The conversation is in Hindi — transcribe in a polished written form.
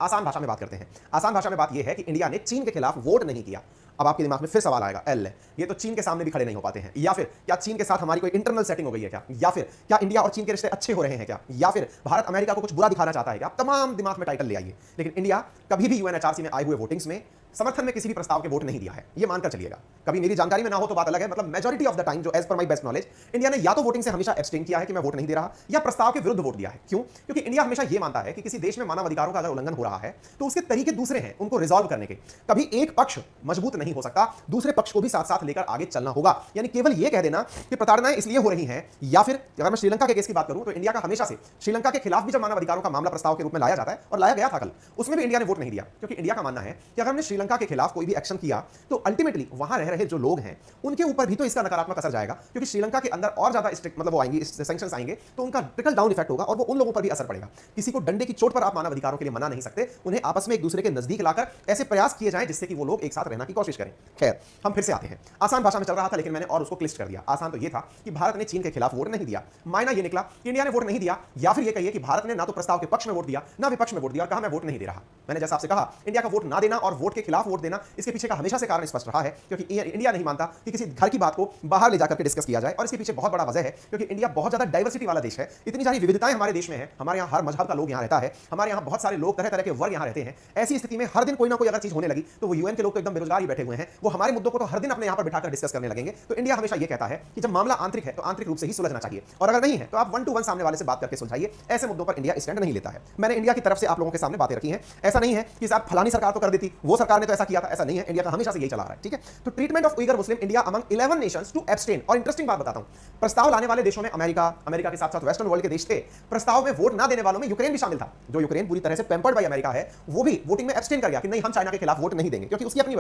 आसान भाषा में बात करते हैं। आसान भाषा में बात यह है कि इंडिया ने चीन के खिलाफ वोट नहीं किया। अब आपके दिमाग में फिर सवाल आएगा, एल ये तो चीन के सामने भी खड़े नहीं हो पाते हैं, या फिर क्या चीन के साथ हमारी कोई इंटरनल सेटिंग हो गई है क्या, या फिर क्या इंडिया और चीन के रिश्ते अच्छे हो रहे हैं क्या, या फिर भारत अमेरिका को कुछ बुरा दिखाना चाहता है क्या। तमाम दिमाग में टाइटल ले आइए, लेकिन इंडिया कभी भी यूएनएचआरसी में आए हुए वोटिंग्स में समर्थन में किसी भी प्रस्ताव के वोट नहीं दिया है। ये मानकर चलिएगा। कभी मेरी जानकारी में ना हो तो बात अलग है, मतलब मेजॉरिटी ऑफ द टाइम जो as per my best knowledge India ने या तो वोटिंग से हमेशा एब्सटेन किया है कि मैं वोट नहीं दे रहा, या प्रस्ताव के विरुद्ध वोट दिया है। क्यों? क्योंकि इंडिया हमेशा ये मानता है कि किसी देश में मानव अधिकारों का अगर उल्लंघन हो रहा है तो उसके तरीके दूसरे हैं उनको रिजॉल्व करने के। कभी एक पक्ष मजबूत नहीं हो सकता, दूसरे पक्ष को भी साथ साथ लेकर आगे चलना होगा। यानी केवल ये कह देना कि प्रताड़नाएं इसलिए हो रही हैं, या फिर अगर मैं श्रीलंका के केस की बात करूं तो इंडिया का हमेशा से श्रीलंका के खिलाफ भी जब मानव अधिकारों का मामला प्रस्ताव के रूप में लाया जाता है, और लाया गया था कल, उसमें भी इंडिया ने वोट नहीं दिया। क्योंकि इंडिया का मानना है कि अगर हमने श्रीलंका के खिलाफ कोई भी एक्शन किया तो अल्टीमेटली वहां रह रहे जो लोग हैं उनके ऊपर भी तो इसका नकारात्मक असर जाएगा। क्योंकि श्रीलंका के अंदर और ज्यादा स्ट्रिक्ट मतलब वो आएंगे, सैंक्शंस आएंगे, तो उनका ट्रिकल डाउन इफेक्ट होगा और वो उन लोगों पर भी असर पड़ेगा। किसी को डंडे की चोट पर आप मानव अधिकारों के लिए मना नहीं सकते, उन्हें आपस में एक दूसरे के नजदीक लाकर ऐसे प्रयास किए जाएं जिससे कि वो लोग एक साथ रहना की कोशिश करें। खैर, हम फिर से आते हैं। आसान भाषा में चल रहा था, लेकिन मैंने और उसको क्लिस्ट कर दिया। आसान तो ये था कि भारत ने चीन के खिलाफ वोट नहीं दिया। मायना ये निकला कि इंडिया ने वोट नहीं दिया, या फिर ये कहिए कि भारत ने ना तो प्रस्ताव के पक्ष में वोट दिया ना विपक्ष में वोट दिया और कहा मैं वोट नहीं दे रहा। मैंने जैसा आपसे कहा, इंडिया का वोट ना देना और वोट के खिलाफ वोट देना, इसके पीछे का हमेशा से कारण स्पष्ट रहा है। क्योंकि इंडिया नहीं मानता कि किसी घर की बात को बाहर ले जाकर के डिस्कस किया जाए, और इसके पीछे बहुत बड़ा वजह है क्योंकि इंडिया बहुत ज्यादा डाइवर्सिटी वाला देश है। इतनी सारी विविधताएं हमारे देश में है, हमारे यहाँ हर मजहब का लोग यहाँ रहता है, हमारे यहाँ बहुत सारे लोग तरह तरह के वर्ग यहाँ रहते हैं। ऐसी स्थिति में हर दिन कोई ना कोई अगर चीज होने लगी तो वो यूएन के लोग तो एकदम बेरोजगार ही बैठे हुए हैं, वो हमारे मुद्दों को तो हर दिन अपने यहाँ पर बिठाकर डिस्कस करने लगेंगे। तो इंडिया हमेशा ये कहता है कि जब मामला आंतरिक है तो आंतरिक रूप से ही सुलझना चाहिए, और अगर नहीं है तो आप 1 to 1 सामने वाले से बात करके सुलझाइए। ऐसे मुद्दों पर इंडिया स्टैंड नहीं लेता है। मैंने इंडिया की तरफ से आप लोगों के सामने बातें रखी हैं। ऐसा नहीं है कि साहब फलानी सरकार तो कर देती, वो सरकार ने तो ऐसा किया था, ऐसा नहीं है। इंडिया का हमेशा से यही चला रहा है। ठीक है, तो treatment of Uyghur Muslim India among 11 nations to abstain. और इंटरेस्टिंग बात बताता हूं, प्रस्ताव लाने वाले देशों में अमेरिका के साथ साथ वेस्टर्न वर्ल्ड के देश थे। प्रस्ताव में वोट ना देने वालों में यूक्रेन भी शामिल था। जो यूक्रेन पूरी तरह से पैम्पर्ड बाय अमेरिका है, वो भी वोटिंग में एब्सटेन कर गया कि नहीं, हम चाइना के खिलाफ वोट नहीं देंगे, क्योंकि उसकी अपनी